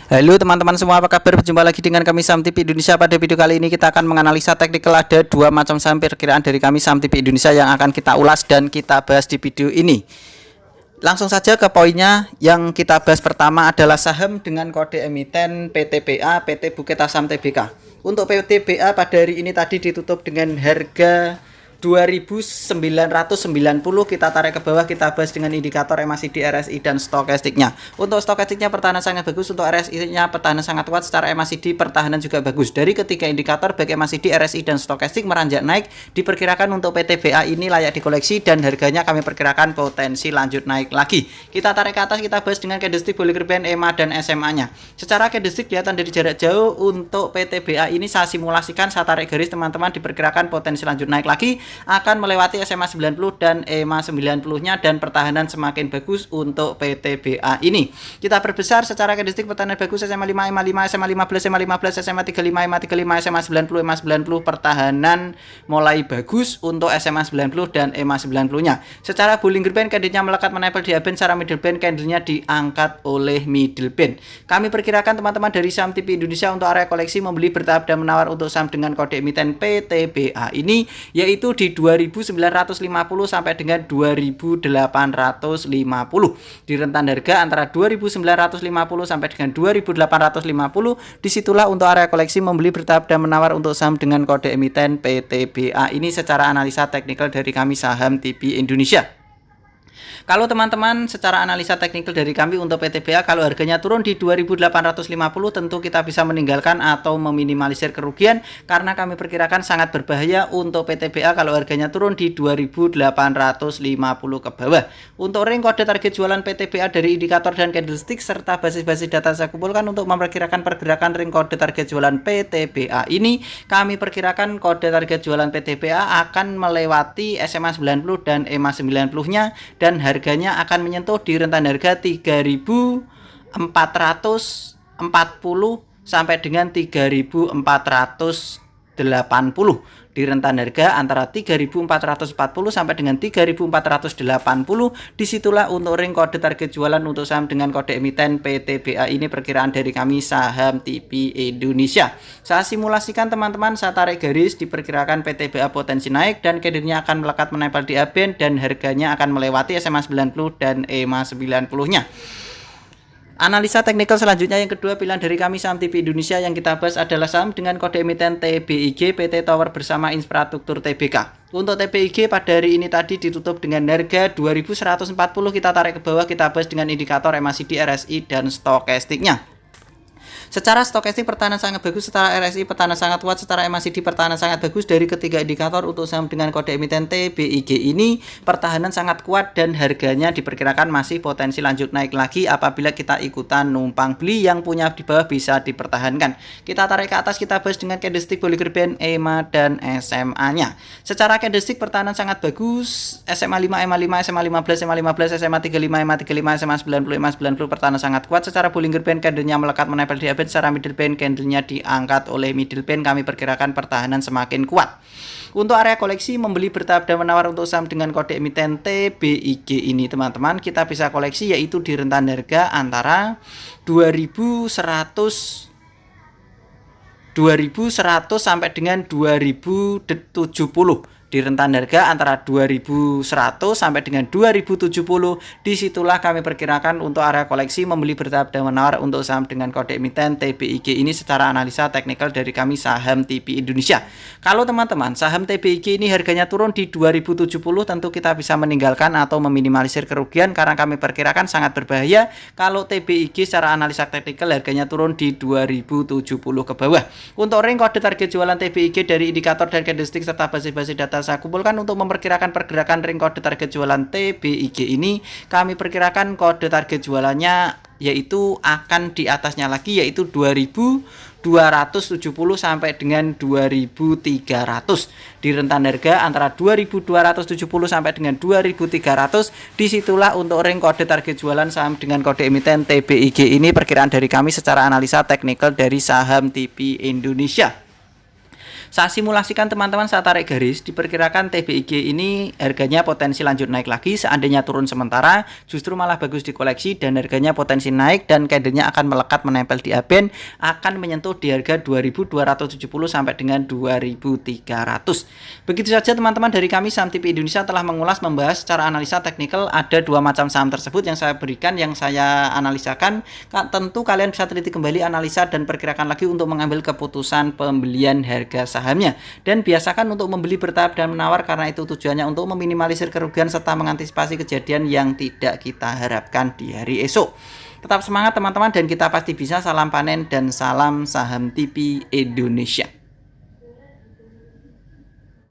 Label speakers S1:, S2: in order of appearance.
S1: Halo teman-teman semua, apa kabar? Berjumpa lagi dengan kami Saham TV Indonesia. Pada video kali ini kita akan menganalisa teknikal. Ada dua macam saham perkiraan dari kami Saham TV Indonesia yang akan kita ulas dan kita bahas di video ini. Langsung saja ke poinnya. Yang kita bahas pertama adalah saham dengan kode emiten PTBA, PT Bukit Asam Tbk. Untuk PTBA pada hari ini tadi ditutup dengan harga 2.990. Kita tarik ke bawah, kita bahas dengan indikator MACD, RSI dan stokastiknya. Untuk stokastiknya pertahanan sangat bagus, untuk RSI-nya pertahanan sangat kuat, secara MACD pertahanan juga bagus. Dari ketiga indikator baik MACD, RSI dan stokastik meranjak naik, diperkirakan untuk PTBA ini layak dikoleksi dan harganya kami perkirakan potensi lanjut naik lagi. Kita tarik ke atas, kita bahas dengan candlestick Bollinger Band, EMA dan SMA-nya. Secara candlestick kelihatan dari jarak jauh untuk PTBA ini saya simulasikan, saya tarik garis teman-teman, diperkirakan potensi lanjut naik lagi, akan melewati SMA 90 dan EMA 90-nya dan pertahanan semakin bagus untuk PTBA ini. Kita perbesar secara candlestick pertahanan bagus SMA 5, EMA 5, SMA 15, EMA 15, SMA 35, EMA 35, SMA 90, EMA 90 pertahanan mulai bagus untuk SMA 90 dan EMA 90-nya. Secara Bollinger Band candlenya melekat menempel di band, secara middle band candlenya diangkat oleh middle band. Kami perkirakan teman-teman dari Saham TV Indonesia untuk area koleksi membeli bertahap dan menawar untuk saham dengan kode emiten PTBA ini yaitu di 2.950 sampai dengan 2.850 di rentan harga antara 2.950 sampai dengan 2.850. Disitulah untuk area koleksi membeli bertahap dan menawar untuk saham dengan kode emiten PTBA ini secara analisa teknikal dari kami Saham TV Indonesia. Kalau teman-teman secara analisa teknikal dari kami untuk PTBA, kalau harganya turun di 2.850 tentu kita bisa meninggalkan atau meminimalisir kerugian karena kami perkirakan sangat berbahaya untuk PTBA kalau harganya turun di 2.850 ke bawah. Untuk ring kode target jualan PTBA dari indikator dan candlestick serta basis-basis data saya kumpulkan untuk memperkirakan pergerakan ring kode target jualan PTBA ini, kami perkirakan kode target jualan PTBA akan melewati SMA 90 dan EMA 90-nya dan harganya akan menyentuh di rentan harga 3.440 sampai dengan 3.480 di rentan harga antara 3.440 sampai dengan 3.480. Disitulah untuk ring kode target jualan untuk saham dengan kode emiten PTBA ini perkiraan dari kami Saham TV Indonesia. Saya simulasikan teman-teman, saya tarik garis, diperkirakan PTBA potensi naik dan candlenya akan melekat menempel di band dan harganya akan melewati SMA 90 dan EMA 90-nya. Analisa teknikal selanjutnya yang kedua pilihan dari kami Saham TV Indonesia yang kita bahas adalah saham dengan kode emiten TBIG PT Tower bersama Infrastruktur Tbk. Untuk TBIG pada hari ini tadi ditutup dengan harga 2.140. Kita tarik ke bawah, kita bahas dengan indikator MACD, RSI dan stokastiknya. Secara stokastik pertahanan sangat bagus, secara RSI pertahanan sangat kuat, secara MACD pertahanan sangat bagus. Dari ketiga indikator untuk saham dengan kode emiten TBIG ini pertahanan sangat kuat dan harganya diperkirakan masih potensi lanjut naik lagi apabila kita ikutan numpang beli, yang punya di bawah bisa dipertahankan. Kita tarik ke atas, kita bahas dengan candlestick Bollinger Band, EMA dan SMA-nya. Secara candlestick pertahanan sangat bagus, SMA 5, EMA 5, SMA 15, EMA 15, SMA 35, EMA 35, SMA 90, EMA 90 pertahanan sangat kuat. Secara Bollinger Band candlenya melekat menempel di secara middle band candlenya diangkat oleh middle band, kami perkirakan pertahanan semakin kuat. Untuk area koleksi membeli bertahap dan menawar untuk saham dengan kode emiten TBIG ini teman-teman kita bisa koleksi yaitu di rentan harga antara 2.100 sampai dengan 2.070 di rentan harga antara 2.100 sampai dengan 2.070. Disitulah kami perkirakan untuk area koleksi membeli bertahap dan menawar untuk saham dengan kode emiten TBIG ini secara analisa teknikal dari kami Saham TV Indonesia. Kalau teman-teman saham TBIG ini harganya turun di 2.070 tentu kita bisa meninggalkan atau meminimalisir kerugian karena kami perkirakan sangat berbahaya kalau TBIG secara analisa teknikal harganya turun di 2.070 ke bawah. Untuk ring kode target jualan TBIG dari indikator dan candlestick serta basis-basis data saya kumpulkan untuk memperkirakan pergerakan ring kode target jualan TBIG ini, kami perkirakan kode target jualannya yaitu akan di atasnya lagi yaitu 2.270 sampai dengan 2.300 di rentan harga antara 2.270 sampai dengan 2.300. Disitulah untuk ring kode target jualan saham dengan kode emiten TBIG ini perkiraan dari kami secara analisa teknikal dari Saham TV Indonesia. Saya simulasikan teman-teman, saya tarik garis, diperkirakan TBIG ini harganya potensi lanjut naik lagi, seandainya turun sementara justru malah bagus dikoleksi dan harganya potensi naik dan candlenya akan melekat menempel di upband, akan menyentuh di harga 2270 sampai dengan 2300. Begitu saja teman-teman dari kami Saham TV Indonesia telah mengulas membahas secara analisa teknikal ada dua macam saham tersebut yang saya berikan, yang saya analisakan. Tentu kalian bisa teliti kembali analisa dan perkirakan lagi untuk mengambil keputusan pembelian harga sahamnya, dan biasakan untuk membeli bertahap dan menawar karena itu tujuannya untuk meminimalisir kerugian serta mengantisipasi kejadian yang tidak kita harapkan di hari esok. Tetap semangat teman-teman dan kita pasti bisa. Salam panen dan salam Saham TV Indonesia.